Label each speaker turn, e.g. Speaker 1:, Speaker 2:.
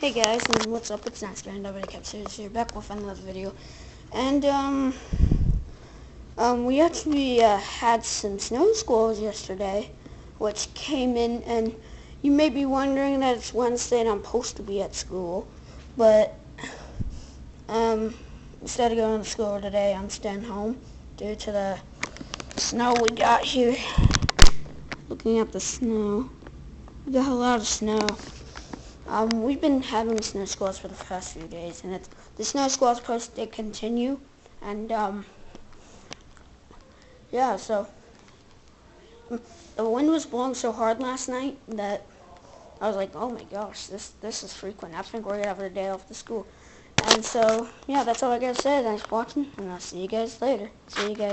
Speaker 1: Hey guys, and what's up? It's Nice Guy, Nobody Kept Serious here, back with another video. And we actually had some snow squalls yesterday, which came in, and you may be wondering that it's Wednesday and I'm supposed to be at school, but instead of going to school today, I'm staying home due to the snow we got here. Looking at the snow, we got a lot of snow. We've been having snow squalls for the past few days, and the snow squalls supposed to continue, and yeah, so the wind was blowing so hard last night that I was like, oh my gosh, this is frequent. I think we're gonna have a day off to school. And so yeah, that's all I gotta say. Thanks for watching, and I'll see you guys later. See you guys.